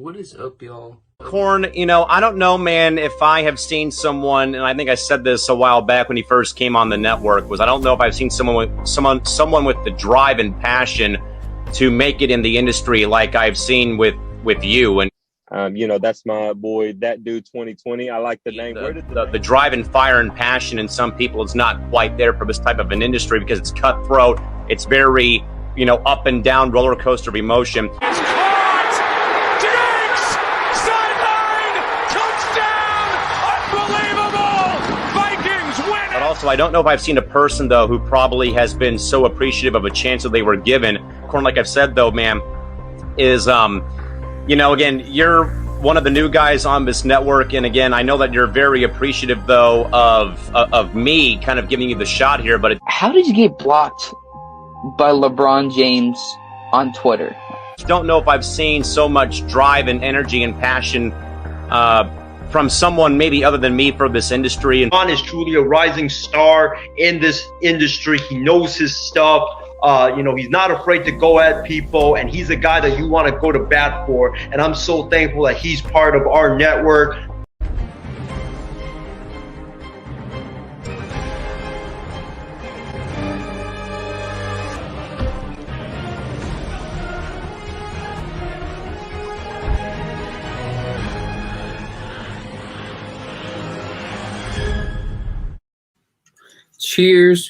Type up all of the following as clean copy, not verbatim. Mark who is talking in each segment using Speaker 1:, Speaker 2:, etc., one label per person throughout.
Speaker 1: What is up, y'all?
Speaker 2: Corn, I don't know, man, if I have seen someone, and I think I said this a while back when he first came on the network, was I don't know if I've seen someone with the drive and passion to make it in the industry like I've seen with you. And
Speaker 3: that's my boy, that dude 2020. I like the name.
Speaker 2: The drive and fire and passion in some people is not quite there for this type of an industry because it's cutthroat. It's very, up and down roller coaster of emotion. Also, I don't know if I've seen a person, though, who probably has been so appreciative of a chance that they were given. Corn, like I've said, though, man, is, again, you're one of the new guys on this network. And again, I know that you're very appreciative, though, of me kind of giving you the shot here. But
Speaker 4: how did you get blocked by LeBron James on Twitter?
Speaker 2: I don't know if I've seen so much drive and energy and passion from someone maybe other than me for this industry.
Speaker 5: LeBron is truly a rising star in this industry. He knows his stuff. He's not afraid to go at people, and he's a guy that you want to go to bat for. And I'm so thankful that he's part of our network.
Speaker 4: Cheers.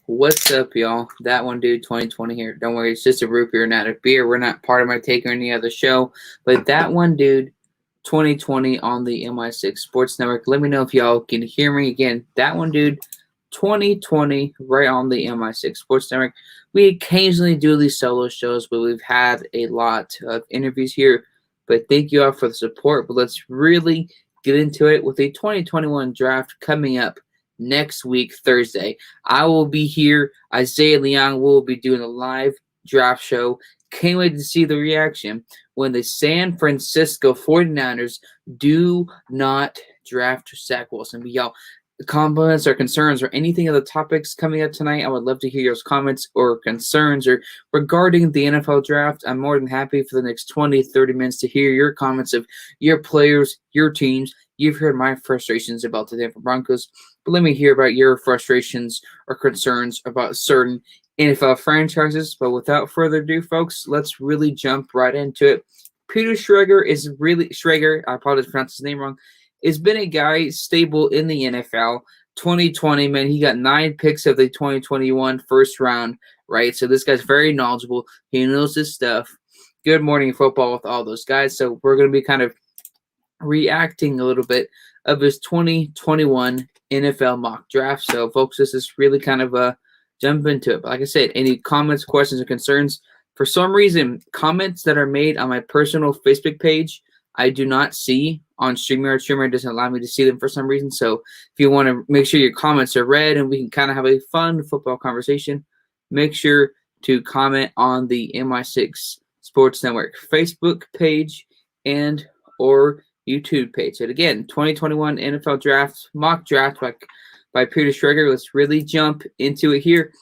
Speaker 4: What's up, y'all? That one dude 2020 here. Don't worry, it's just a root beer, not a beer. We're not part of my take or any other show. But that one dude 2020 on the MI6 Sports Network. Let me know if y'all can hear me again. That one dude 2020 right on the MI6 Sports Network. We occasionally do these solo shows, but we've had a lot of interviews here. But thank you all for the support. But let's really get into it with the 2021 draft coming up next week, Thursday. I will be here. Isaiah Leong will be doing a live draft show. Can't wait to see the reaction when the San Francisco 49ers do not draft Zach Wilson. But y'all, compliments or concerns or anything of the topics coming up tonight, I would love to hear your comments or concerns or regarding the NFL draft. I'm more than happy for the next 20, 30 minutes to hear your comments of your players, your teams. You've heard my frustrations about the Denver Broncos, but let me hear about your frustrations or concerns about certain NFL franchises. But without further ado, folks, let's really jump right into it. Peter Schrager, I apologize for pronouncing his name wrong, has been a guy stable in the NFL. 2020, man, he got 9 picks of the 2021 first round, right? So this guy's very knowledgeable. He knows his stuff. Good morning football with all those guys. So we're going to be kind of reacting a little bit of his 2021 NFL mock draft. So, folks, this is really kind of a jump into it. But like I said, any comments, questions, or concerns, for some reason, comments that are made on my personal Facebook page, I do not see on StreamYard. StreamYard doesn't allow me to see them for some reason. So, if you want to make sure your comments are read and we can kind of have a fun football conversation, make sure to comment on the MI6 Sports Network Facebook page and or YouTube page. And again, 2021 NFL draft, mock draft by Peter Schrager. Let's really jump into it here.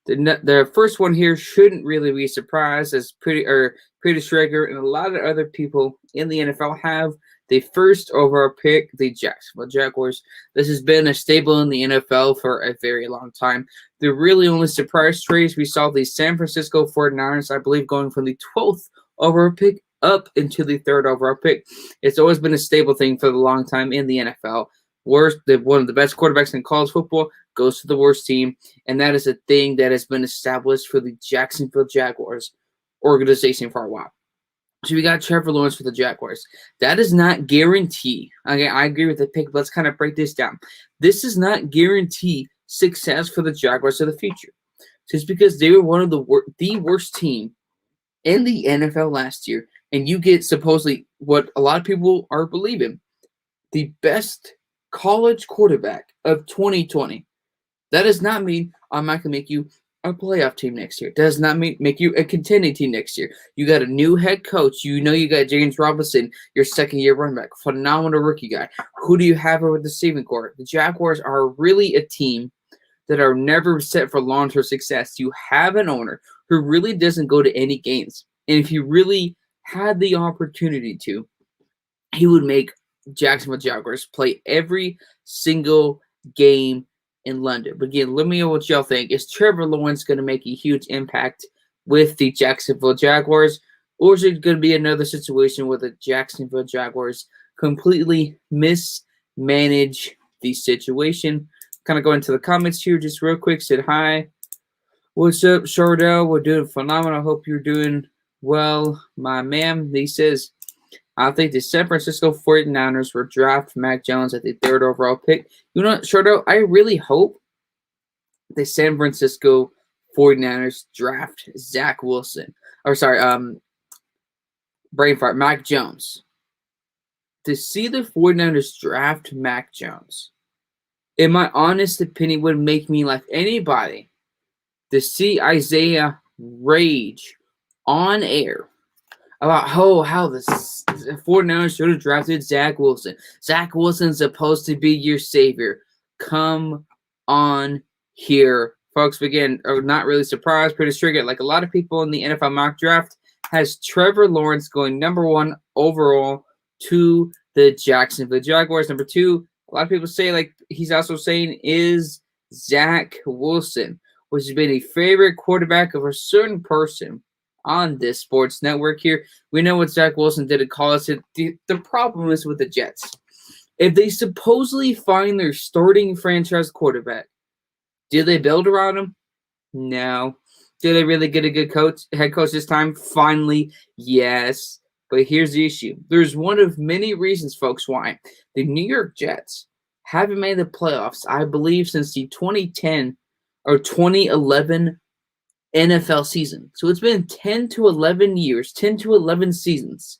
Speaker 4: The first one here shouldn't really be a surprise, as Peter Schrager and a lot of other people in the NFL have the first overall pick, the Jacksonville Jaguars. This has been a staple in the NFL for a very long time. The really only surprise trades we saw the San Francisco 49ers, I believe, going from the 12th overall pick up into the 3rd overall pick. It's always been a stable thing for a long time in the NFL. One of the best quarterbacks in college football goes to the worst team, and that is a thing that has been established for the Jacksonville Jaguars organization for a while. So we got Trevor Lawrence for the Jaguars. That does not guarantee. Okay, I agree with the pick, but let's kind of break this down. This does not guarantee success for the Jaguars of the future. Just because they were one of the worst team in the NFL last year, and you get supposedly what a lot of people are believing, the best college quarterback of 2020. That does not mean I'm not going to make you a playoff team next year. It does not make you a contending team next year. You got a new head coach. You got James Robinson, your second-year running back, phenomenal rookie guy. Who do you have over the receiving core? The Jaguars are really a team that are never set for long-term success. You have an owner who really doesn't go to any games. And if you really had the opportunity to, he would make Jacksonville Jaguars play every single game in London. But again, let me know what y'all think. Is Trevor Lawrence going to make a huge impact with the Jacksonville Jaguars? Or is it going to be another situation where the Jacksonville Jaguars completely mismanage the situation? Kind of go into the comments here just real quick. Said hi. What's up, Shardell? We're doing phenomenal. Hope you're doing well, my man. He says, I think the San Francisco 49ers will draft Mac Jones at the 3rd overall pick. You know what, Shardell? I really hope the San Francisco 49ers draft Zach Wilson. Or sorry, brain fart, Mac Jones. To see the 49ers draft Mac Jones, in my honest opinion, would make me laugh. Anybody to see Isaiah rage on air about how the 49ers should have drafted Zach Wilson. Zach Wilson's supposed to be your savior. Come on here, folks. Again, are not really surprised. Peter Schrager, like a lot of people in the NFL mock draft, has Trevor Lawrence going number 1 overall to the Jacksonville Jaguars. Number 2, a lot of people say, like he's also saying, is Zach Wilson, which has been a favorite quarterback of a certain person on this sports network here. We know what Zach Wilson did at college. The problem is with the Jets. If they supposedly find their starting franchise quarterback, do they build around him? No. Do they really get a good head coach this time? Finally, yes. But here's the issue. There's one of many reasons, folks, why the New York Jets haven't made the playoffs, I believe, since the 2010 or 2011 NFL season. So it's been 10 to 11 years, 10 to 11 seasons,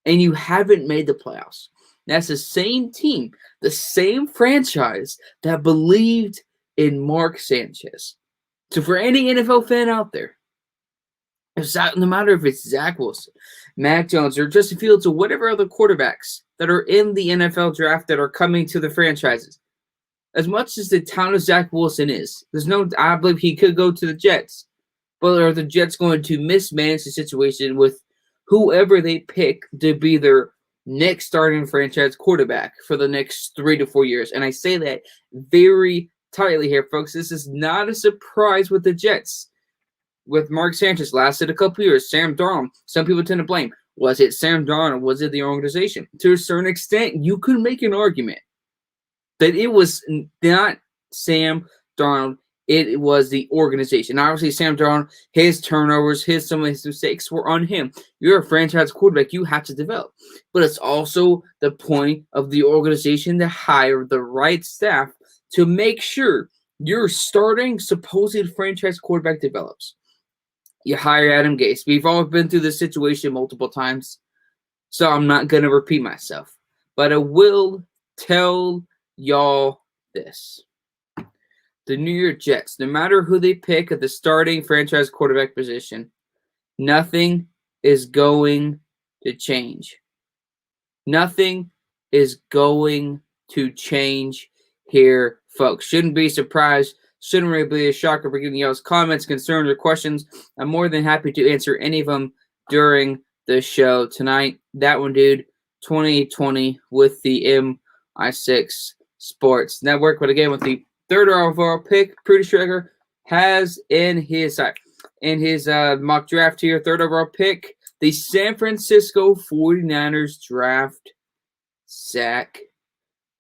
Speaker 4: and you haven't made the playoffs. That's the same team, the same franchise that believed in Mark Sanchez. So for any NFL fan out there, no matter if it's Zach Wilson, Mac Jones, or Justin Fields, or whatever other quarterbacks that are in the NFL draft that are coming to the franchises, as much as the talent of Zach Wilson is, I believe he could go to the Jets. But are the Jets going to mismanage the situation with whoever they pick to be their next starting franchise quarterback for the next 3 to 4 years? And I say that very tightly here, folks. This is not a surprise with the Jets. With Mark Sanchez, lasted a couple years. Sam Darnold, some people tend to blame. Was it Sam Darnold? Was it the organization? To a certain extent, you could make an argument that it was not Sam Darnold, it was the organization. Obviously, Sam Darnold, his turnovers, some of his mistakes were on him. You're a franchise quarterback, you have to develop. But it's also the point of the organization to hire the right staff to make sure your starting supposed franchise quarterback develops. You hire Adam Gase. We've all been through this situation multiple times, so I'm not going to repeat myself. But I will tell y'all this. The New York Jets, no matter who they pick at the starting franchise quarterback position, nothing is going to change. Nothing is going to change here, folks. Shouldn't be surprised. Shouldn't really be a shocker for getting y'all's comments, concerns, or questions. I'm more than happy to answer any of them during the show tonight. That one, dude, 2020 with the MI6 Sports Network. But again, with the 3rd overall pick, Peter Schrager has in his mock draft here, 3rd overall pick, the San Francisco 49ers draft Zach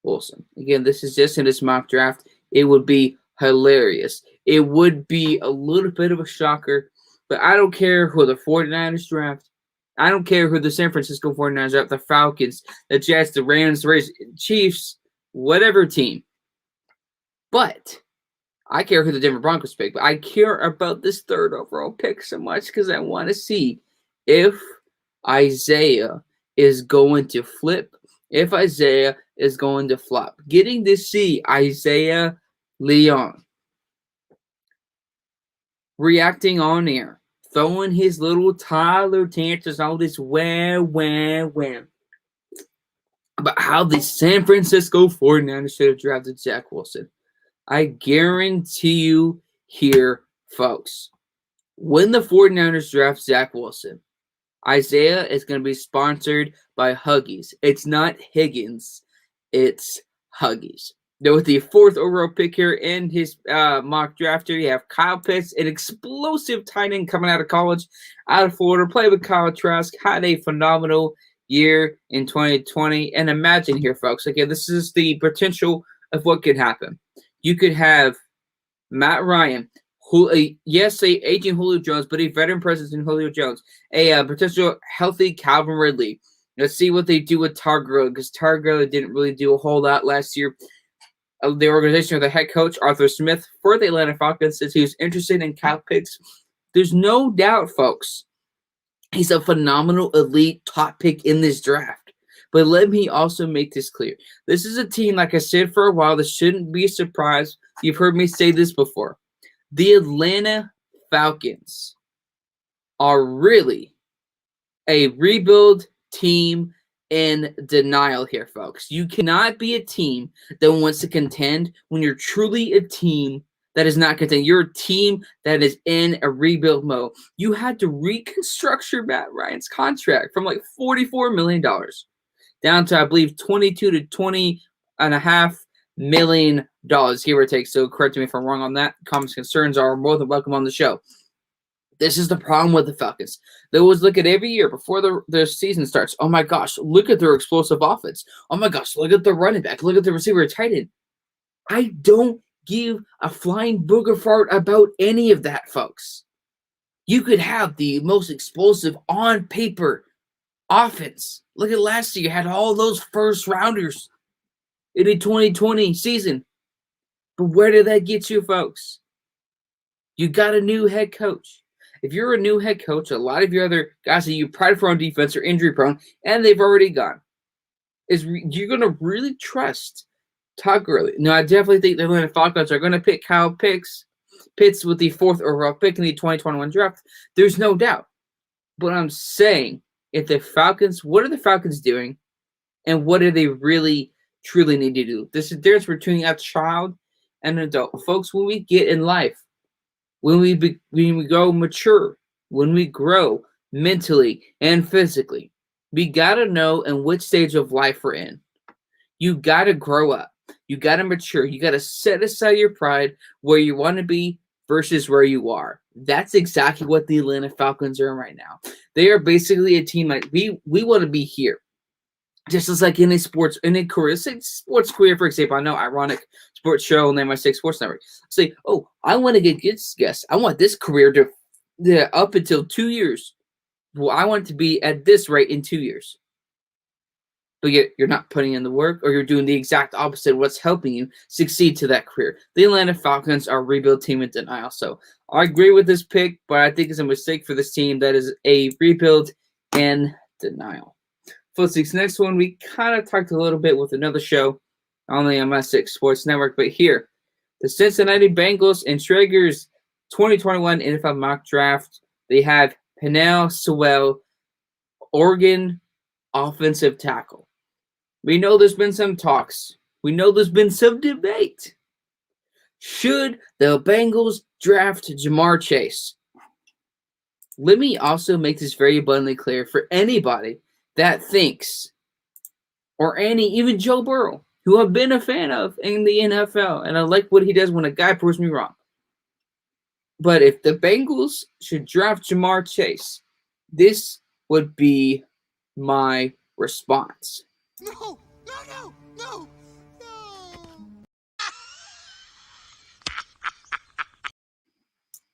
Speaker 4: Wilson. Again, this is just in his mock draft. It would be hilarious. It would be a little bit of a shocker, but I don't care who the 49ers draft. I don't care who the San Francisco 49ers draft, the Falcons, the Jets, the Rams, the Raiders, Chiefs, whatever team. But I care who the Denver Broncos pick. But I care about this 3rd overall pick so much because I want to see if Isaiah is going to flip, if Isaiah is going to flop. Getting to see Isaiah Leon reacting on air, throwing his little Tyler tantrums, all this wham, about how the San Francisco 49ers should have drafted Zach Wilson. I guarantee you here, folks, when the 49ers draft Zach Wilson, Isaiah is going to be sponsored by Huggies. It's not Higgins. It's Huggies. Now, with the 4th overall pick here in his mock draft here, you have Kyle Pitts, an explosive tight end coming out of college, out of Florida, played with Kyle Trask, had a phenomenal year in 2020. And imagine here, folks, again, this is the potential of what could happen. You could have Matt Ryan, who, yes, a aging Julio Jones, but a veteran presence in Julio Jones, a potential healthy Calvin Ridley. Let's see what they do with Todd Gurley, because Todd Gurley didn't really do a whole lot last year. The organization of the head coach, Arthur Smith, for the Atlanta Falcons, says he was interested in Kyle Pitts. There's no doubt, folks, he's a phenomenal, elite, top pick in this draft. But let me also make this clear. This is a team, like I said for a while, that shouldn't be a surprise. You've heard me say this before. The Atlanta Falcons are really a rebuild team in denial here, folks. You cannot be a team that wants to contend when you're truly a team that is not contending. You're a team that is in a rebuild mode. You had to reconstruct your Matt Ryan's contract from like $44 million down to, I believe, $22 to $20.5 million, give or take. So correct me if I'm wrong on that. Comments, concerns are more than welcome on the show. This is the problem with the Falcons. They always look at every year before the season starts. Oh my gosh, look at their explosive offense. Oh my gosh, look at the running back. Look at the receiver, tight end. I don't give a flying booger fart about any of that, folks. You could have the most explosive on paper offense. Look at last year. You had all those first rounders in the 2020 season. But where did that get you, folks? You got a new head coach. If you're a new head coach, a lot of your other guys that you pride for on defense are injury prone, and they've already gone. You're going to really trust Todd Gurley? No, I definitely think the Atlanta Falcons are going to pick Kyle Pitts with the 4th overall pick in the 2021 draft. There's no doubt. But I'm saying, if the Falcons, what are the Falcons doing, and what do they really, truly need to do? This is the difference between a child and an adult. Folks, when we get in life, when we go mature, when we grow mentally and physically, we got to know in which stage of life we're in. You got to grow up. You got to mature. You got to set aside your pride where you want to be versus where you are. That's exactly what the Atlanta Falcons are in right now. They are basically a team like we want to be here. Just as like in a career, sports career, for example, I know ironic sports show, name my six sports network. Say, oh, I want to get guests. I want this career to up until 2 years. Well, I want it to be at this rate in 2 years. But yet you're not putting in the work, or you're doing the exact opposite of what's helping you succeed to that career. The Atlanta Falcons are a rebuild team in denial. So I agree with this pick, but I think it's a mistake for this team that is a rebuild in denial. Footsteaks. Next one, we kind of talked a little bit with another show on the MS6 Sports Network, but here, the Cincinnati Bengals and Schrager's 2021 NFL mock draft. They have Penei Sewell, Oregon offensive tackle. We know there's been some talks. We know there's been some debate. Should the Bengals draft Jamar Chase? Let me also make this very abundantly clear for anybody that thinks, or even Joe Burrow, who I've been a fan of in the NFL, and I like what he does when a guy proves me wrong. But if the Bengals should draft Jamar Chase, this would be my response.
Speaker 1: No!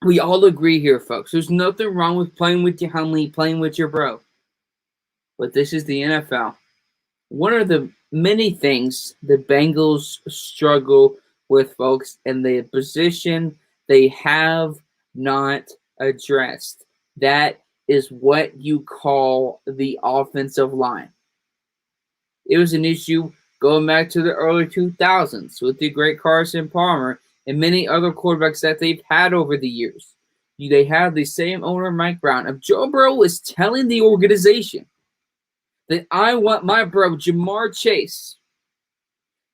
Speaker 4: We all agree here, folks. There's nothing wrong with playing with your homie, playing with your bro. But this is the NFL. One of the many things the Bengals struggle with, folks, and the position they have not addressed. That is what you call the offensive line. It was an issue going back to the early 2000s with the great Carson Palmer and many other quarterbacks that they've had over the years. They have the same owner, Mike Brown. If Joe Burrow is telling the organization that I want my bro, Jamar Chase,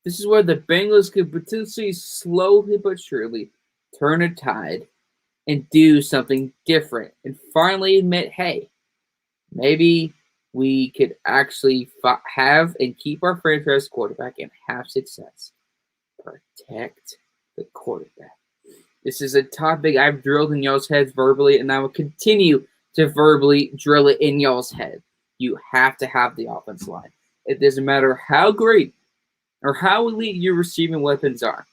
Speaker 4: this is where the Bengals could potentially slowly but surely turn a tide and do something different and finally admit, hey, maybe we could actually have and keep our franchise quarterback and have success. Protect the quarterback. This is a topic I've drilled in y'all's heads verbally, and I will continue to verbally drill it in y'all's head. You have to have the offensive line. It doesn't matter how great or how elite your receiving weapons are.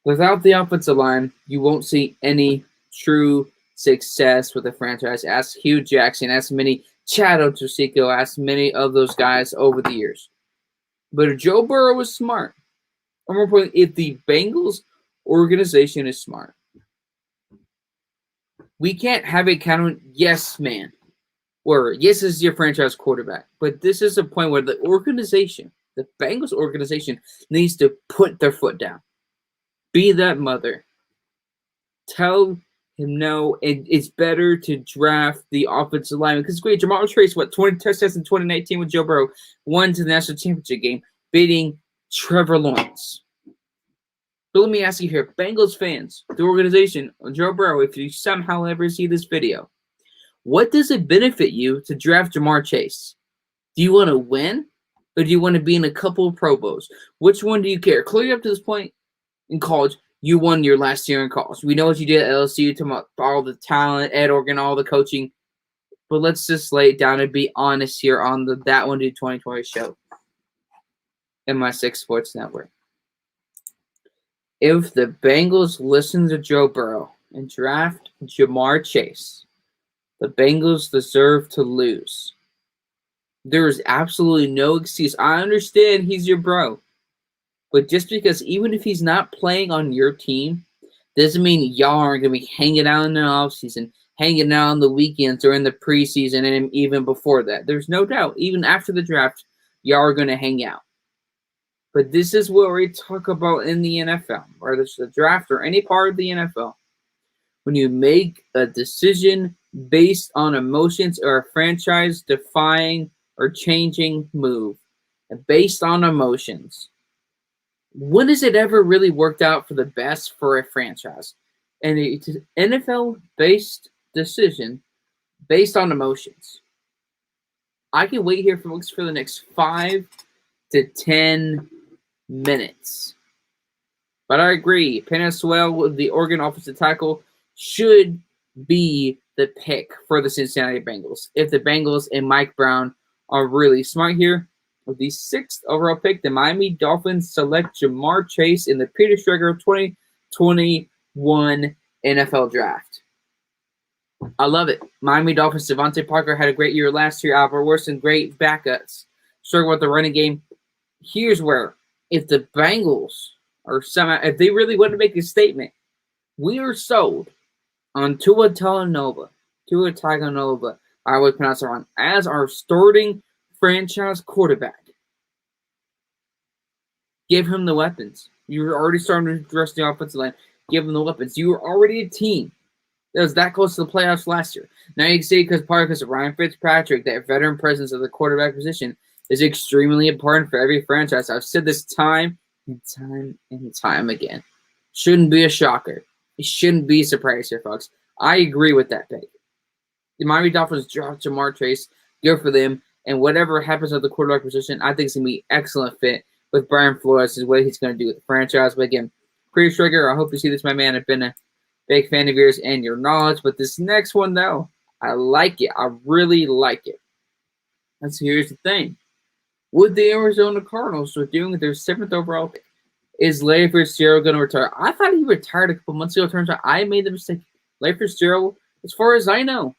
Speaker 4: Without the offensive line, you won't see any true success with the franchise. Ask Hugh Jackson, ask many Chad Ochocinco, ask many of those guys over the years. But if Joe Burrow was smart, or more importantly, if the Bengals organization is smart, we can't have a counter yes man, or yes is your franchise quarterback. But this is a point where the organization, the Bengals organization, needs to put their foot down. Be that mother. Tell him no, it's better to draft the offensive lineman. Because great, Jamar Chase, 20 touchdowns in 2019 with Joe Burrow, won to the national championship game, beating Trevor Lawrence. But let me ask you here, Bengals fans, the organization, Joe Burrow, if you somehow ever see this video, what does it benefit you to draft Jamar Chase? Do you want to win, or do you want to be in a couple of Pro Bowls? Which one do you care? Clearly up to this point in college, you won your last year in college. We know what you did at LSU, talking about all the talent, Ed Oregon, all the coaching. But let's just lay it down and be honest here on the That One Dude 2020 show in my 6 Sports Network. If the Bengals listen to Joe Burrow and draft Jamar Chase, the Bengals deserve to lose. There is absolutely no excuse. I understand he's your bro. But just because even if he's not playing on your team, doesn't mean y'all aren't going to be hanging out in the offseason, hanging out on the weekends or in the preseason and even before that. There's no doubt. Even after the draft, y'all are going to hang out. But this is what we talk about in the NFL, whether it's the draft or any part of the NFL. When you make a decision based on emotions or a franchise-defying or changing move, based on emotions, when has it ever really worked out for the best for a franchise? And it's an NFL-based decision based on emotions. I can wait here, folks, for the next 5 to 10 minutes. But I agree. Penei Sewell, the Oregon offensive tackle, should be the pick for the Cincinnati Bengals. If the Bengals and Mike Brown are really smart here, with the 6th overall pick, the Miami Dolphins select Jamar Chase in the Peter Schrager 2021 NFL Draft. I love it. Miami Dolphins, Devontae Parker had a great year last year. Albert Wilson, great backups. Struggle with the running game. Here's where, if the Bengals are somehow, if they really want to make a statement, we are sold on Tua Tagovailoa, I always pronounce it wrong, as our starting franchise quarterback. Give him the weapons. You're already starting to address the offensive line. Give him the weapons. You were already a team that was that close to the playoffs last year. Now you can see because of Ryan Fitzpatrick, that veteran presence of the quarterback position is extremely important for every franchise. I've said this time and time again. Shouldn't be a shocker. It shouldn't be a surprise here, folks. I agree with that pick. The Miami Dolphins dropped Jamar Chase. Good for them. And whatever happens with the quarterback position, I think it's going to be an excellent fit with Brian Flores is what he's going to do with the franchise. But again, Peter Schrager, I hope you see this, my man. I've been a big fan of yours and your knowledge. But this next one, though, I like it. I really like it. And so here's the thing. Would the Arizona Cardinals, with doing their 7th overall pick, is Larry Fitzgerald going to retire? I thought he retired a couple months ago. Turns out I made the mistake. Larry Fitzgerald, as far as I know,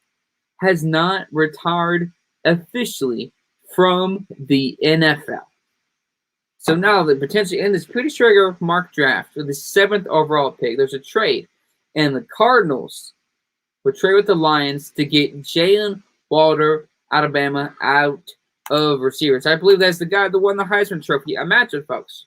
Speaker 4: has not retired officially from the NFL. So now the potentially in this Peter Schrager mock draft with the 7th overall pick, there's a trade, and the Cardinals would trade with the Lions to get Jalen Waddle, Alabama, out of receivers. I believe that's the guy that won the Heisman Trophy. Imagine, folks.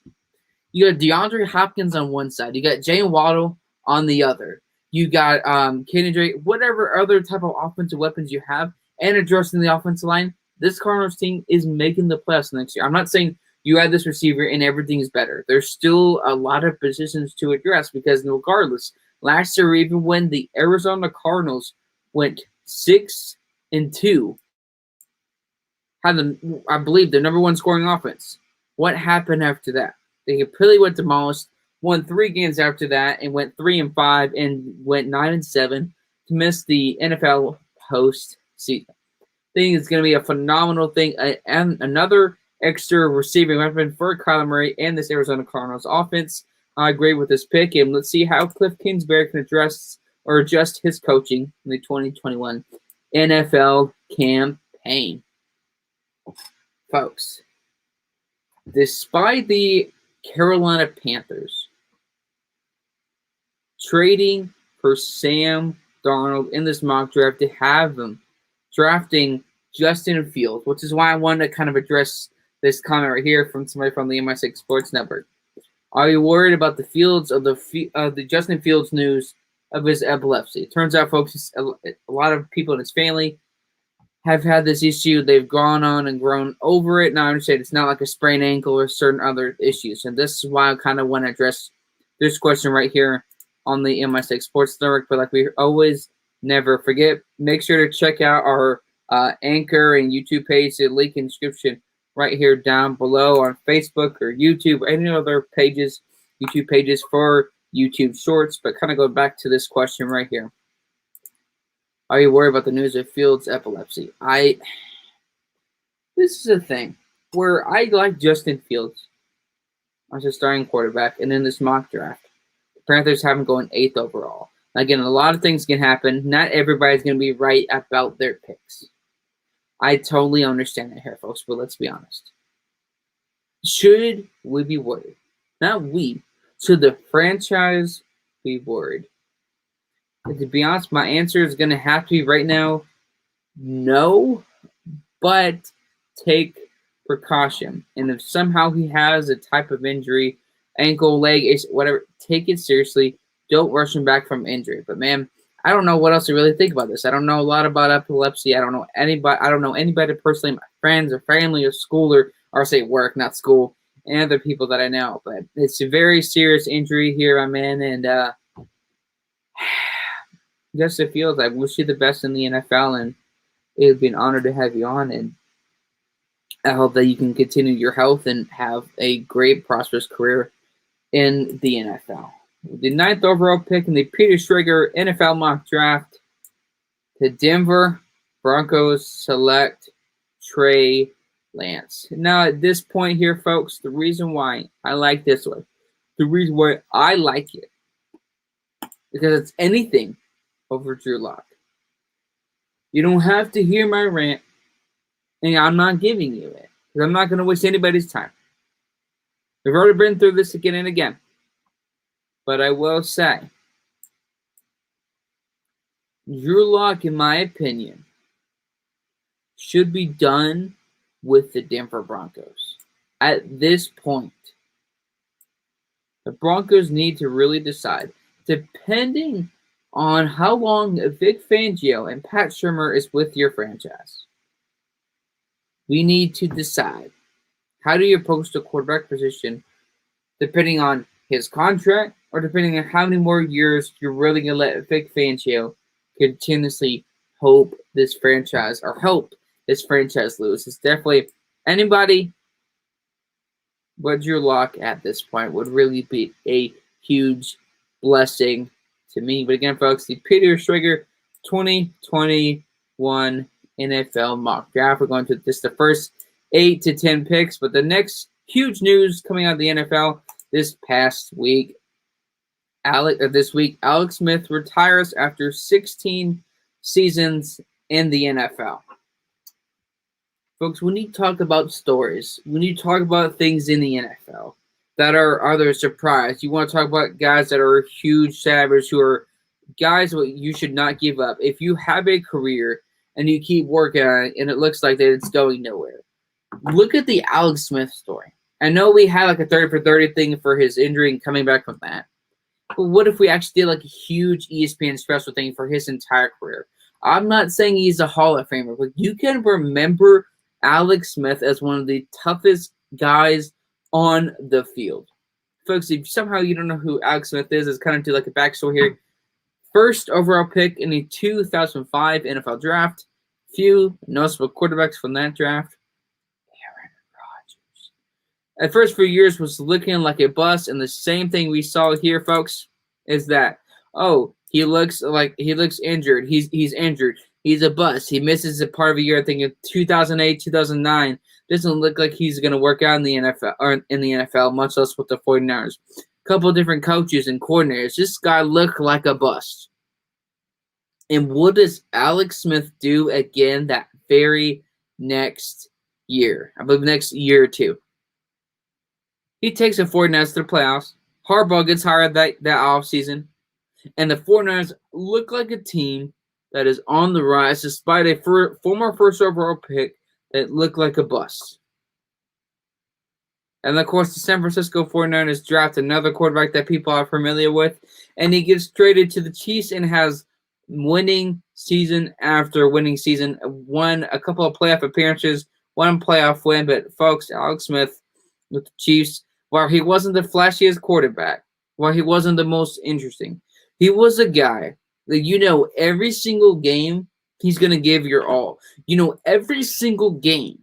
Speaker 4: You got DeAndre Hopkins on one side. You got Jalen Waddle on the other. You got Kenny Drake, whatever other type of offensive weapons you have, and addressing the offensive line. This Cardinals team is making the playoffs next year. I'm not saying you add this receiver and everything is better. There's still a lot of positions to address because regardless, last year, even when the Arizona Cardinals went 6 and 2 had I believe, the number 1 scoring offense. What happened after that? They completely went demolished, won 3 games after that, and went 3-5 and went 9-7 to miss the NFL host season. I think it's going to be a phenomenal thing, and another extra receiving weapon for Kyler Murray and this Arizona Cardinals offense. I agree with this pick, and let's see how Cliff Kingsbury can adjust his coaching in the 2021 NFL campaign. Folks, despite the Carolina Panthers trading for Sam Darnold in this mock draft to have them drafting Justin Fields, which is why I wanted to kind of address this comment right here from somebody from the MI6 Sports Network. Are you worried about the Fields of the Justin Fields news of his epilepsy? It turns out, folks, a lot of people in his family have had this issue. They've gone on and grown over it. Now, I understand it's not like a sprained ankle or certain other issues. And this is why I kind of want to address this question right here on the MI6 Sports Network. But like we always never forget, make sure to check out our Anchor and YouTube page, the link in the description right here down below on Facebook or YouTube or any other pages, YouTube pages for YouTube Shorts. But kind of go back to this question right here. Are you worried about the news of Fields' epilepsy? This is a thing where I like Justin Fields as a starting quarterback, and in this mock draft, the Panthers have him going 8th overall. Again, a lot of things can happen. Not everybody's going to be right about their picks. I totally understand that here, folks, but let's be honest. Should we be worried? Not we. Should the franchise be worried? And to be honest, my answer is going to have to be right now, no, but take precaution. And if somehow he has a type of injury, ankle, leg, whatever, take it seriously. Don't rush him back from injury. But, man, I don't know what else to really think about this. I don't know a lot about epilepsy. I don't know anybody personally, my friends or family or school or say work, not school, and other people that I know. But it's a very serious injury here, my man. And Justin Fields, I wish you the best in the NFL, and it would be an honor to have you on. And I hope that you can continue your health and have a great, prosperous career in the NFL. The 9th overall pick in the Peter Schrager NFL mock draft, the Denver Broncos select Trey Lance. Now, at this point here, folks, the reason why I like this one, the reason why I like it, because it's anything over Drew Lock. You don't have to hear my rant, and I'm not giving you it, because I'm not going to waste anybody's time. We've already been through this again and again. But I will say, Drew Lock, in my opinion, should be done with the Denver Broncos. At this point, the Broncos need to really decide, depending on how long Vic Fangio and Pat Shurmur is with your franchise. We need to decide, how do you approach the quarterback position depending on his contract, or depending on how many more years you're really going to let Vic Fangio continuously help this franchise lose. It's definitely anybody but Drew Lock at this point would really be a huge blessing to me. But again, folks, the Peter Schrager 2021 NFL mock draft. We're going to just the first 8 to 10 picks, but the next huge news coming out of the NFL this week, Alex Smith retires after 16 seasons in the NFL. Folks, when you talk about stories, when you talk about things in the NFL that are either a surprise, you want to talk about guys that are huge savage, who are guys that you should not give up. If you have a career and you keep working on it and it looks like that it's going nowhere, look at the Alex Smith story. I know we had like a 30 for 30 thing for his injury and coming back from that. But what if we actually did like a huge ESPN special thing for his entire career? I'm not saying he's a Hall of Famer, but you can remember Alex Smith as one of the toughest guys on the field. Folks, if somehow you don't know who Alex Smith is, it's kind of do like a backstory here. First overall pick in the 2005 NFL Draft, Few noticeable quarterbacks from that draft. Aaron Rodgers. At first few years was looking like a bust, and the same thing we saw here, folks, is that he looks injured. He's injured. He's a bust. He misses a part of a year. I think in 2008, 2009. Doesn't look like he's going to work out in the NFL, much less with the 49ers. A couple of different coaches and coordinators. This guy looked like a bust. And what does Alex Smith do again that very next year? I believe next year or two. He takes the 49ers to the playoffs. Harbaugh gets hired that offseason. And the 49ers look like a team that is on the rise despite a former first overall pick that looked like a bust. And, of course, the San Francisco 49ers draft another quarterback that people are familiar with. And he gets traded to the Chiefs and has winning season after winning season. Won a couple of playoff appearances, one playoff win. But, folks, Alex Smith with the Chiefs, while he wasn't the flashiest quarterback, while he wasn't the most interesting, he was a guy that every single game he's going to give your all. Every single game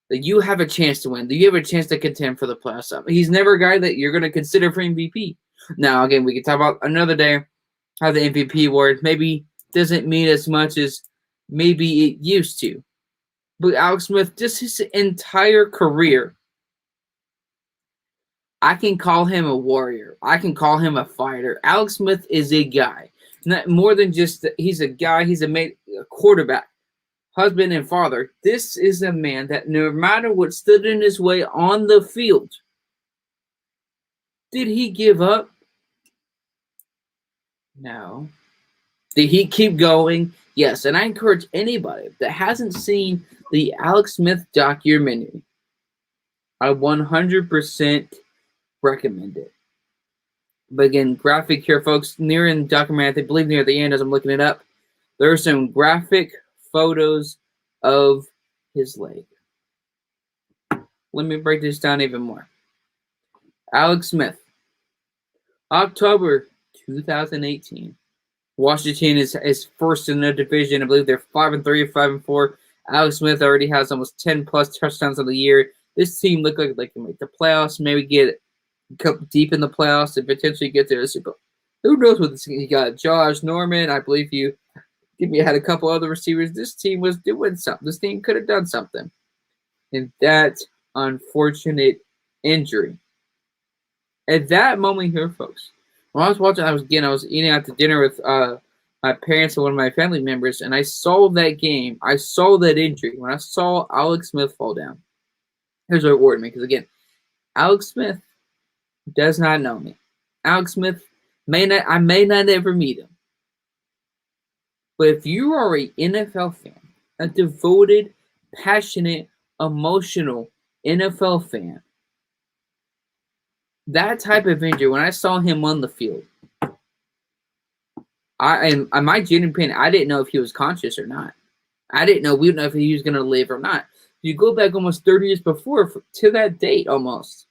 Speaker 4: that you have a chance to win, that you have a chance to contend for the playoffs. He's never a guy that you're going to consider for MVP. Now, again, we can talk about another day how the MVP award maybe doesn't mean as much as maybe it used to. But Alex Smith, just his entire career, I can call him a warrior. I can call him a fighter. Alex Smith is a guy. Not more than just he's a guy. He's a quarterback, husband, and father. This is a man that no matter what stood in his way on the field, did he give up? No. Did he keep going? Yes. And I encourage anybody that hasn't seen the Alex Smith documentary, I 100% recommend it. But again, graphic here, folks. Nearing the documentary, I believe near the end as I'm looking it up, there are some graphic photos of his leg. Let me break this down even more. Alex Smith, October 2018. Washington is first in their division. I believe they're 5-3 or 5-4. Alex Smith already has almost 10 plus touchdowns on the year. This team looked like they can make the playoffs, maybe get deep in the playoffs and potentially get to the Super Bowl. Who knows what this team? You got Josh Norman. I believe you had a couple other receivers. This team was doing something. This team could have done something. And that unfortunate injury. At that moment here, folks, when I was watching, I was eating out to dinner with my parents and one of my family members, and I saw that game. I saw that injury. When I saw Alex Smith fall down, here's what it worried me. Because, again, Alex Smith does not know me. Alex Smith, I may not ever meet him. But if you are an NFL fan, a devoted, passionate, emotional NFL fan, that type of injury, when I saw him on the field, my genuine opinion, I didn't know if he was conscious or not. We didn't know if he was going to live or not. You go back almost 30 years before to that date almost.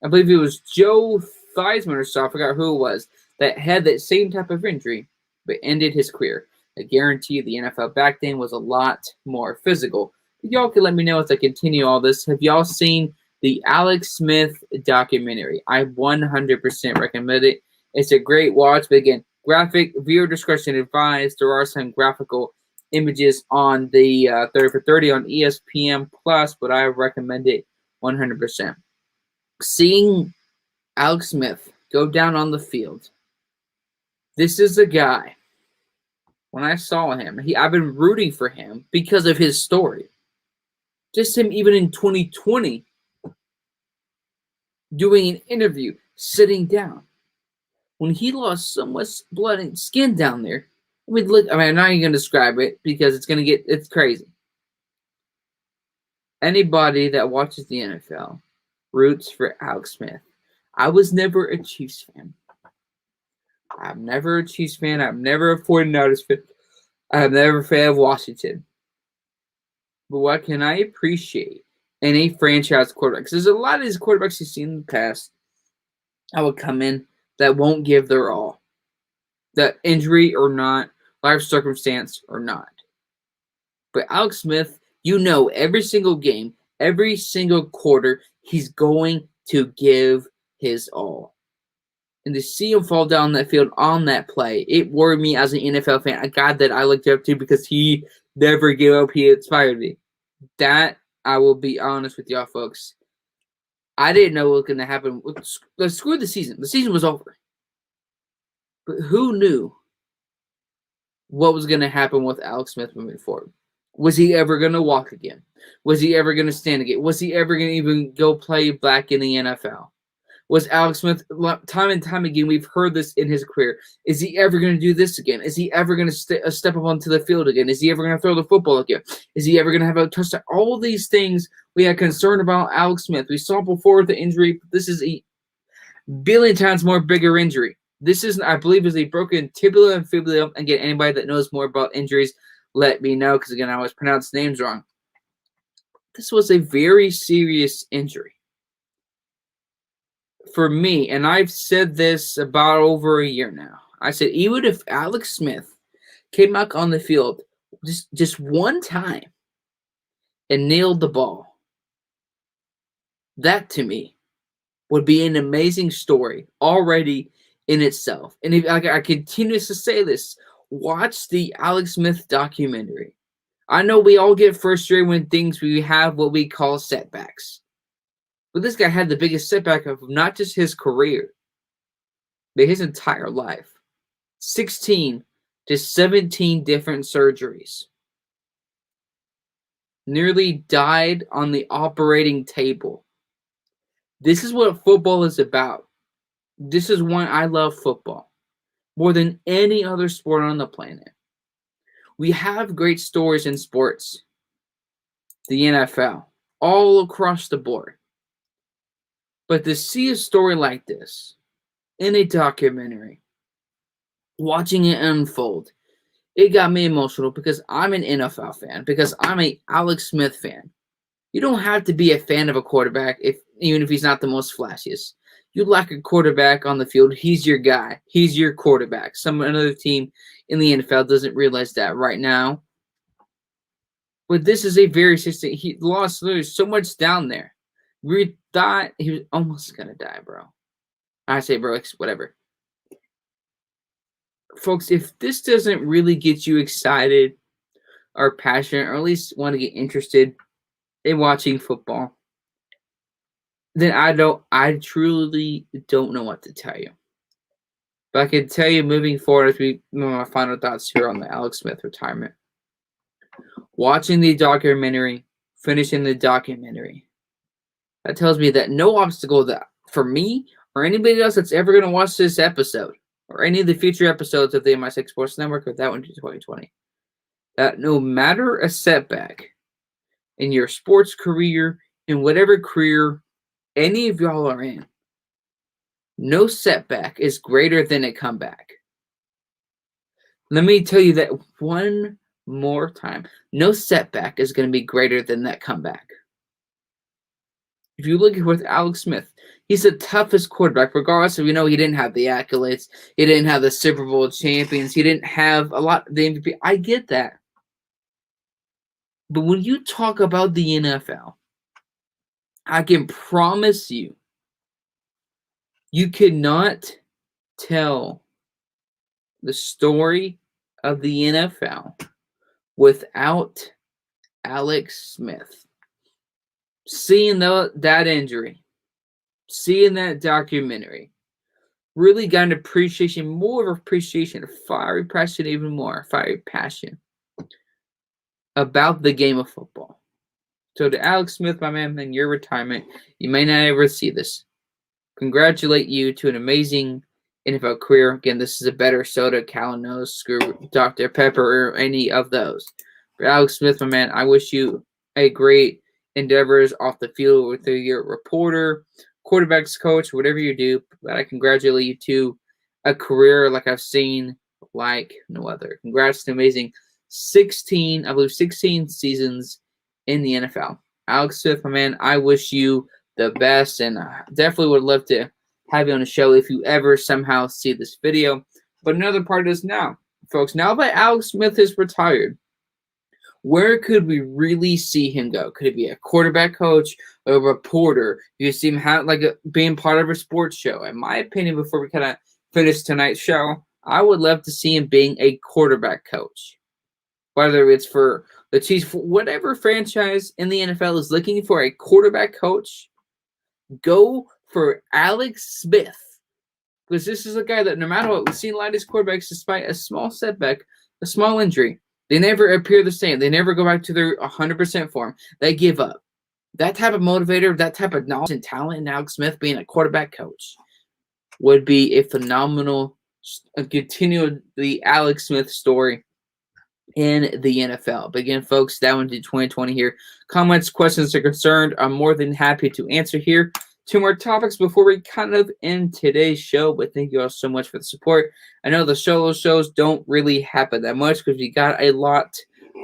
Speaker 4: I believe it was Joe Theismann or so, I forgot who it was, that had that same type of injury but ended his career. I guarantee you the NFL back then was a lot more physical. But y'all can let me know as I continue all this. Have y'all seen the Alex Smith documentary? I 100% recommend it. It's a great watch, but again, graphic, viewer discretion advised. There are some graphical images on the 30 for 30 on ESPN Plus, but I recommend it 100%. Seeing Alex Smith go down on the field, this is a guy, when I saw him, I've been rooting for him because of his story. Just him even in 2020 doing an interview, sitting down. When he lost so much blood and skin down there, I'm not even going to describe it because it's crazy. Anybody that watches the NFL roots for Alex Smith. I was never a Chiefs fan. I'm never a Chiefs fan. I'm never a 49ers fan. I'm never a fan of Washington. But what can I appreciate in a franchise quarterback? Because there's a lot of these quarterbacks you've seen in the past that would come in that won't give their all. That injury or not, life circumstance or not. But Alex Smith, you know, every single game, every single quarter, he's going to give his all. And to see him fall down that field on that play, it worried me as an NFL fan, a guy that I looked up to because he never gave up. He inspired me. That, I will be honest with y'all folks, I didn't know what was going to happen. Let's screw the season. The season was over. But who knew what was going to happen with Alex Smith moving forward? Was he ever going to walk again? Was he ever going to stand again? Was he ever going to even go play back in the NFL? Was Alex Smith, time and time again, we've heard this in his career. Is he ever going to do this again? Is he ever going to step up onto the field again? Is he ever going to throw the football again? Is he ever going to have a touchdown? All these things we had concern about Alex Smith. We saw before the injury. This is a billion times more bigger injury. This is, I believe, is a broken tibia and fibula. Again, anybody that knows more about injuries, let me know, because, again, I always pronounce names wrong. This was a very serious injury. For me, and I've said this about over a year now, I said even if Alex Smith came back on the field just one time and nailed the ball, that to me would be an amazing story already in itself. And if I continue to say this, watch the Alex Smith documentary. I know we all get frustrated when we have what we call setbacks. But this guy had the biggest setback of not just his career, but his entire life. 16 to 17 different surgeries. Nearly died on the operating table. This is what football is about. This is why I love football more than any other sport on the planet. We have great stories in sports, the NFL, all across the board. But to see a story like this in a documentary, watching it unfold, it got me emotional because I'm an NFL fan, because I'm a Alex Smith fan. You don't have to be a fan of a quarterback even if he's not the most flashiest. You like a quarterback on the field, he's your guy. He's your quarterback. Another team in the NFL doesn't realize that right now. But this is a very consistent. He lost there's so much down there. We thought he was almost going to die, bro. I say, bro, whatever. Folks, if this doesn't really get you excited or passionate, or at least want to get interested in watching football, then I truly don't know what to tell you. But I can tell you moving forward, as my final thoughts here on the Alex Smith retirement. Watching the documentary, finishing the documentary, that tells me that no obstacle that for me or anybody else that's ever going to watch this episode or any of the future episodes of the MI6 Sports Network or that one to 2020, that no matter a setback in your sports career, in whatever career any of y'all are in, no setback is greater than a comeback. Let me tell you that one more time. No setback is going to be greater than that comeback. If you look at with Alex Smith, he's the toughest quarterback, regardless of, he didn't have the accolades. He didn't have the Super Bowl champions. He didn't have a lot of the MVP. I get that. But when you talk about the NFL, I can promise you, you cannot tell the story of the NFL without Alex Smith. Seeing that injury, seeing that documentary, really got an appreciation, more of appreciation, a fiery passion, even more fiery passion about the game of football. So to Alex Smith, my man, in your retirement, you may not ever see this. Congratulate you to an amazing NFL career. Again, this is a better soda, Calanos, screw Dr. Pepper, or any of those. For Alex Smith, my man, I wish you a great endeavors off the field with your reporter, quarterbacks coach, whatever you do. But I congratulate you to a career like I've seen like no other. Congrats to amazing 16 seasons in the NFL. Alex Smith, my man, I wish you the best, and I definitely would love to have you on the show if you ever somehow see this video. But another part is now, folks, now that Alex Smith is retired, Where could we really see him go? Could it be a quarterback coach, a reporter? You see him being part of a sports show. In my opinion, before we kind of finish tonight's show, I would love to see him being a quarterback coach. Whether it's for the Chiefs, whatever franchise in the NFL is looking for a quarterback coach, go for Alex Smith. Because this is a guy that no matter what, we've seen a lot of these quarterbacks, despite a small setback, a small injury, they never appear the same. They never go back to their 100% form. They give up. That type of motivator, that type of knowledge and talent in Alex Smith being a quarterback coach would be a phenomenal, continue the Alex Smith story in the NFL. But again, folks, that one did 2020 here. Comments, questions, or concerned, I'm more than happy to answer here. 2 more topics before we kind of end today's show, but thank you all so much for the support. I know the solo shows don't really happen that much because we got a lot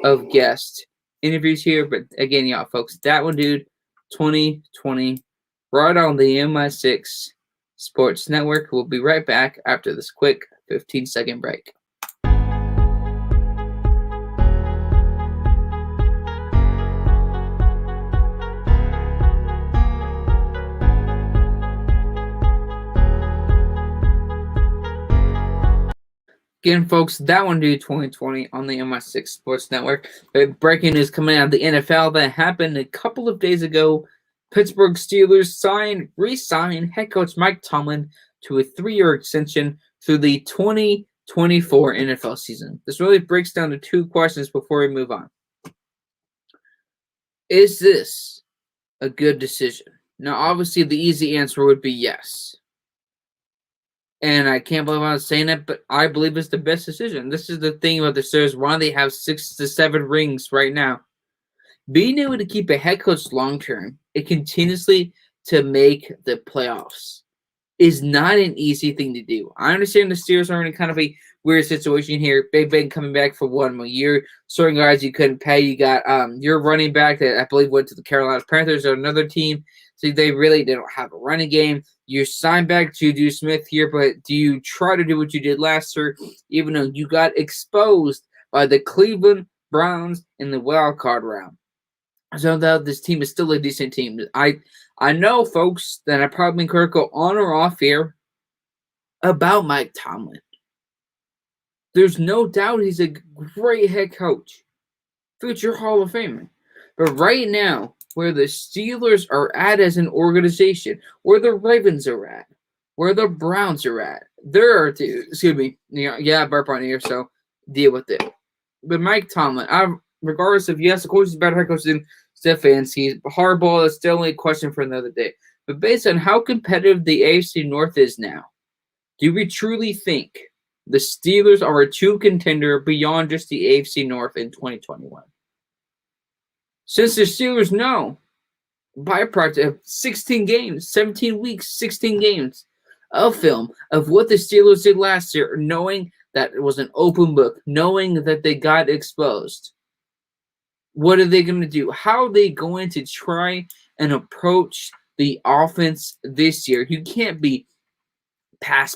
Speaker 4: of guest interviews here, but again, y'all, folks, that one, dude, 2020, right on the MI6 Sports Network. We'll be right back after this quick 15-second break. Again, folks, that one due 2020 on the MI6 Sports Network. But breaking news coming out of the NFL that happened a couple of days ago. Pittsburgh Steelers re-signed head coach Mike Tomlin to a 3-year extension through the 2024 NFL season. This really breaks down to 2 questions before we move on. Is this a good decision? Now, obviously, the easy answer would be yes. And I can't believe I'm saying it, but I believe it's the best decision. This is the thing about the Steelers. Why they have 6 to 7 rings right now. Being able to keep a head coach long term, it continuously to make the playoffs is not an easy thing to do. I understand the Steelers are in kind of a weird situation here. Big Ben coming back for 1 more year. Certain guys you couldn't pay. You got your running back that I believe went to the Carolina Panthers or another team. So they don't have a running game. You sign back Juju Smith here, but do you try to do what you did last year, even though you got exposed by the Cleveland Browns in the wild card round? So that this team is still a decent team. I know, folks, that I've probably been critical on or off here about Mike Tomlin. There's no doubt he's a great head coach, future Hall of Famer. But right now, where the Steelers are at as an organization, where the Ravens are at, where the Browns are at, burp on here, so deal with it. But Mike Tomlin, regardless of, yes, of course he's a better head coach than Stefanski. Harbaugh is still only a question for another day. But based on how competitive the AFC North is now, do we truly think the Steelers are a true contender beyond just the AFC North in 2021? Since the Steelers know, byproduct of 16 games, 17 weeks, 16 games of film of what the Steelers did last year, knowing that it was an open book, knowing that they got exposed. What are they going to do? How are they going to try and approach the offense this year? You can't be pass,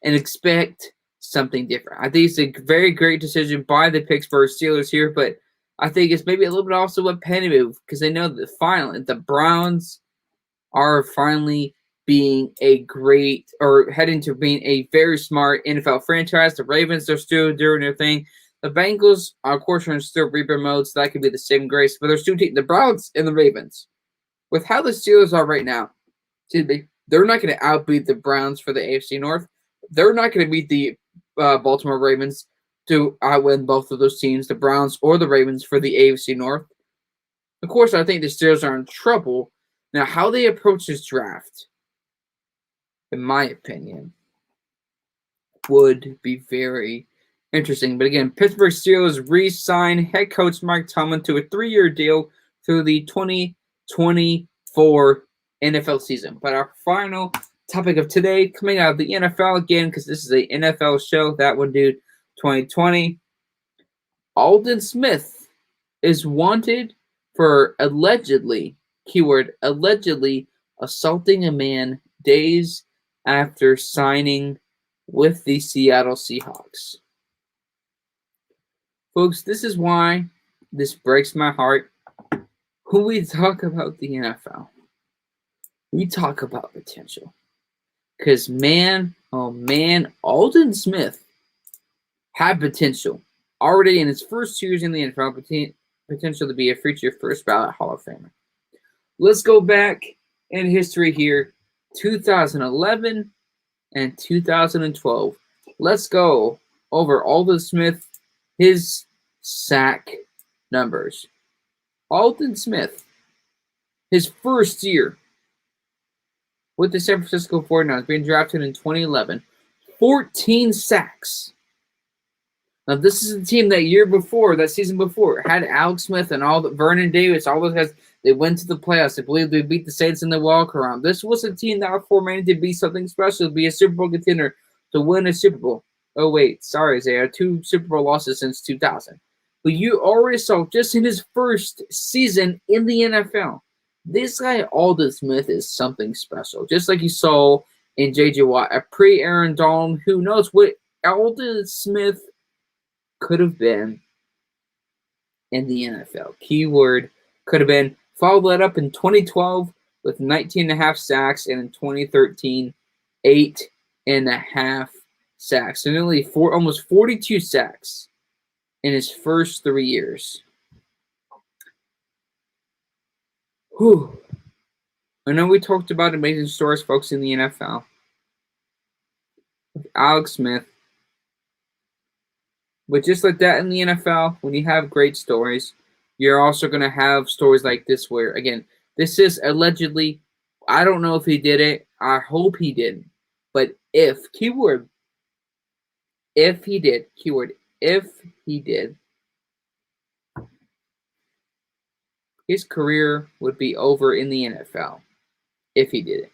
Speaker 4: and expect something different. I think it's a very great decision by the Pittsburgh Steelers here, but I think it's maybe a little bit also a penny move because they know that finally the Browns are finally being heading to being a very smart NFL franchise. The Ravens are still doing their thing. The Bengals, of course, are in still rebuild mode, so that could be the same grace. But there's 2 teams, the Browns and the Ravens. With how the Steelers are right now, they're not going to outbeat the Browns for the AFC North. They're not going to beat the Baltimore Ravens to outwin both of those teams, the Browns or the Ravens, for the AFC North. Of course, I think the Steelers are in trouble. Now, how they approach this draft, in my opinion, would be very interesting. But again, Pittsburgh Steelers re-signed head coach Mike Tomlin to a 3-year deal through the 2024 NFL season. But our final topic of today, coming out of the NFL again, because this is an NFL show, that one, dude, 2020. Alden Smith is wanted for allegedly, keyword allegedly, assaulting a man days after signing with the Seattle Seahawks. Folks, this is why this breaks my heart. When we talk about the NFL, we talk about potential. Because man, oh man, Aldon Smith had potential. Already in his first 2 years in the NFL, potential to be a future first ballot Hall of Famer. Let's go back in history here, 2011 and 2012. Let's go over Aldon Smith, his sack numbers. Aldon Smith, his first year with the San Francisco 49ers, being drafted in 2011, 14 sacks. Now, this is the team that year before, that season before, had Alex Smith and all the Vernon Davis, all those guys. They went to the playoffs. I believe they beat the Saints in the walk around. This was a team that was formatted to be something special, to be a Super Bowl contender, to win a Super Bowl. Oh, wait, sorry, Isaiah. 2 Super Bowl losses since 2000. But you already saw, just in his first season in the NFL, this guy, Aldon Smith, is something special. Just like you saw in J.J. Watt, a pre-Aaron Donald, who knows what Aldon Smith could have been in the NFL. Keyword could have been. Followed that up in 2012 with 19.5 sacks, and in 2013, 8.5 sacks. So nearly almost 42 sacks in his first 3 years. Whew. I know we talked about amazing stories, folks, in the NFL. With Alex Smith. But just like that in the NFL, when you have great stories, you're also going to have stories like this where, again, this is allegedly, I don't know if he did it. I hope he didn't. But keyword, if he did, his career would be over in the NFL if he did it.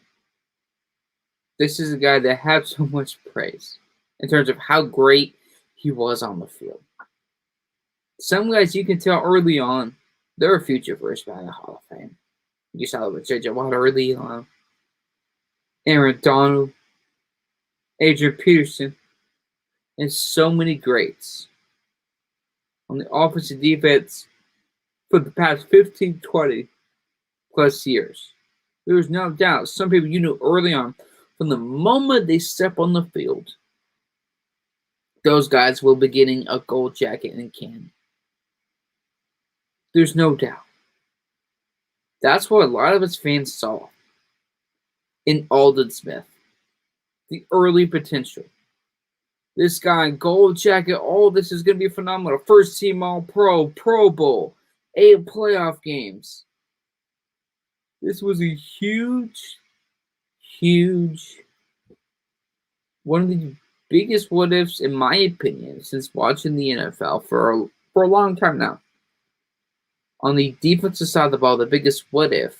Speaker 4: This is a guy that had so much praise in terms of how great he was on the field. Some guys you can tell early on, they're a future first ballot Hall of Fame. You saw it with J.J. Watt early on. Aaron Donald, Adrian Peterson, and so many greats on the offensive defense for the past 15, 20 plus years. There's no doubt. Some people you knew early on, from the moment they step on the field, those guys will be getting a gold jacket and can. There's no doubt. That's what a lot of us fans saw in Aldon Smith. The early potential. This guy, gold jacket, all this is going to be phenomenal. First team All-Pro, Pro Bowl, 8 playoff games. This was a huge, one of the biggest what-ifs, in my opinion, since watching the NFL for a long time now. On the defensive side of the ball, the biggest what-if,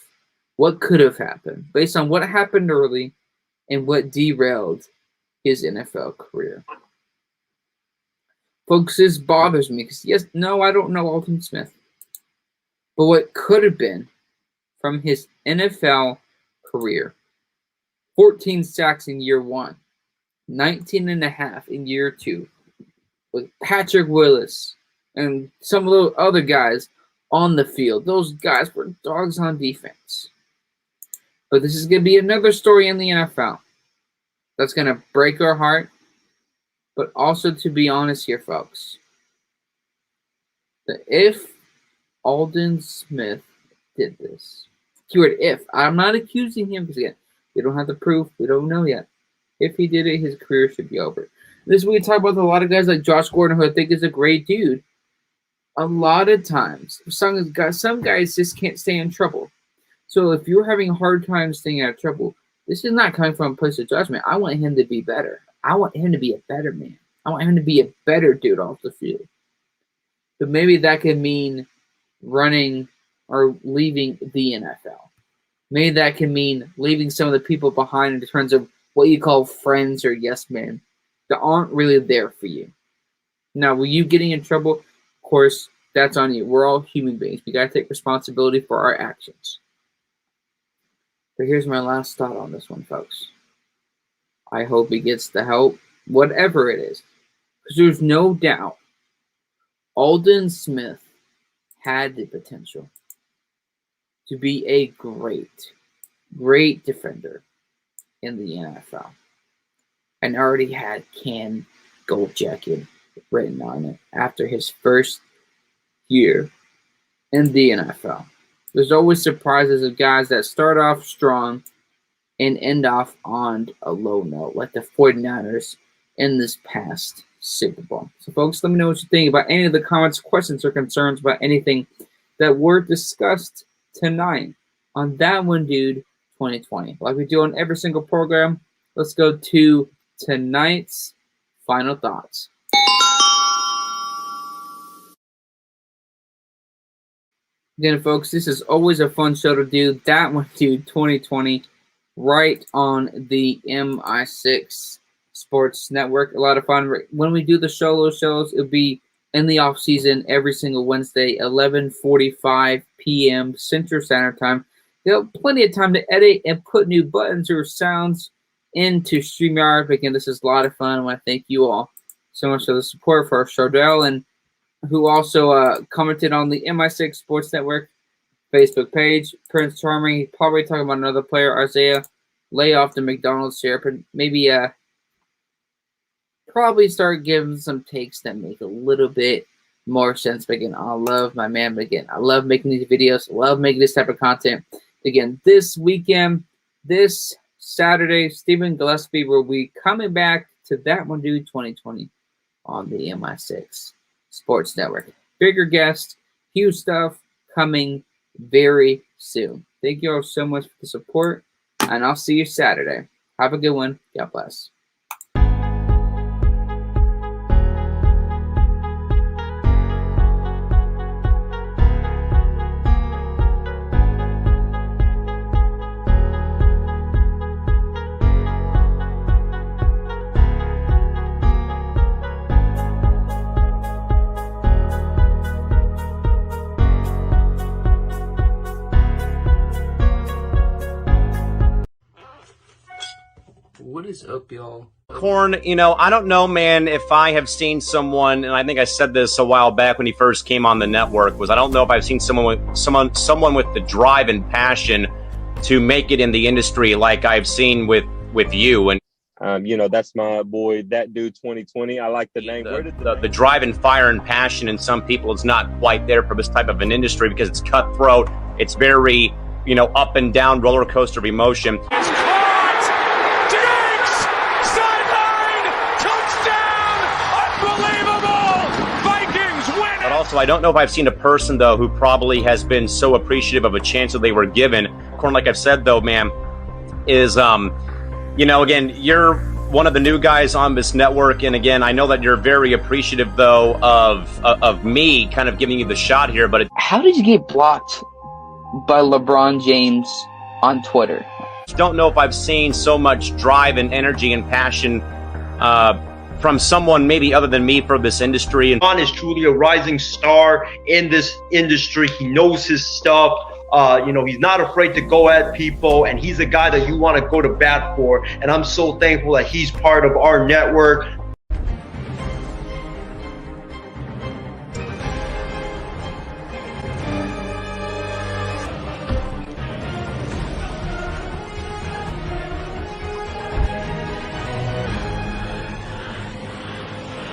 Speaker 4: what could have happened, based on what happened early and what derailed his NFL career. Folks, this bothers me because, I don't know Aldon Smith. But what could have been from his NFL career, 14 sacks in year 1, 19.5 in year 2, with Patrick Willis and some of those other guys on the field. Those guys were dogs on defense. But this is going to be another story in the NFL that's going to break our heart. But also, to be honest here, folks, that if Aldon Smith did this, keyword if, I'm not accusing him because, again, we don't have the proof. We don't know yet. If he did it, his career should be over. This is what we talk about with a lot of guys like Josh Gordon, who I think is a great dude. A lot of times, some guys just can't stay in trouble. So if you're having a hard time staying out of trouble, this is not coming from a place of judgment. I want him to be better. I want him to be a better man. I want him to be a better dude off the field. But maybe that could mean running or leaving the NFL. Maybe that can mean leaving some of the people behind in terms of what you call friends or yes men that aren't really there for you. Now, will you getting in trouble? Of course, that's on you. We're all human beings. We got to take responsibility for our actions. But here's my last thought on this one, folks. I hope he gets the help, whatever it is. Because there's no doubt Alden Smith had the potential to be a great defender in the NFL, and already had Ken Gold Jacket written on it after his first year in the NFL. There's always surprises of guys that start off strong and end off on a low note, like the 49ers in this past Super Bowl. So, folks, let me know what you think about any of the comments, questions, or concerns about anything that were discussed tonight on That One Dude 2020. Like we do on every single program, let's go to tonight's final thoughts. Again, folks, this is always a fun show to do. That One Dude 2020 right on the MI6 Sports Network. A lot of fun. When we do the solo shows, it'll be in the off season every single Wednesday, 11:45 p.m. Central Standard Time. You'll have plenty of time to edit and put new buttons or sounds into StreamYard. Again, this is a lot of fun. I want to thank you all so much for the support for our show, Dale, and who also commented on the MI6 Sports Network Facebook page. Prince Charming, probably talking about another player, Isaiah. Lay off the McDonald's syrup and maybe probably start giving some takes that make a little bit more sense. But again, I love my man. But again, I love making these videos. I love making this type of content. Again, this weekend, this Saturday, Stephen Gillespie will be coming back to That One Dude 2020 on the MI6 Sports Network. Bigger guest, huge stuff coming very soon. Thank you all so much for the support, and I'll see you Saturday. Have a good one. God bless. What is up, y'all?
Speaker 2: Corn, I don't know, man, if I have seen someone, and I think I said this a while back when he first came on the network, was I don't know if I've seen someone with the drive and passion to make it in the industry like I've seen with you. And
Speaker 3: that's my boy, That Dude 2020. I like the name.
Speaker 2: The drive and fire and passion in some people is not quite there for this type of an industry because it's cutthroat. It's very, up and down roller coaster of emotion. So I don't know if I've seen a person, though, who probably has been so appreciative of a chance that they were given. Corn, like I've said, though, man, is, again, you're one of the new guys on this network. And again, I know that you're very appreciative, though, of me kind of giving you the shot here. But
Speaker 4: how did you get blocked by LeBron James on Twitter?
Speaker 2: I don't know if I've seen so much drive and energy and passion from someone maybe other than me for this industry. And
Speaker 5: LeBron is truly a rising star in this industry. He knows his stuff. He's not afraid to go at people, and he's a guy that you want to go to bat for. And I'm so thankful that he's part of our network.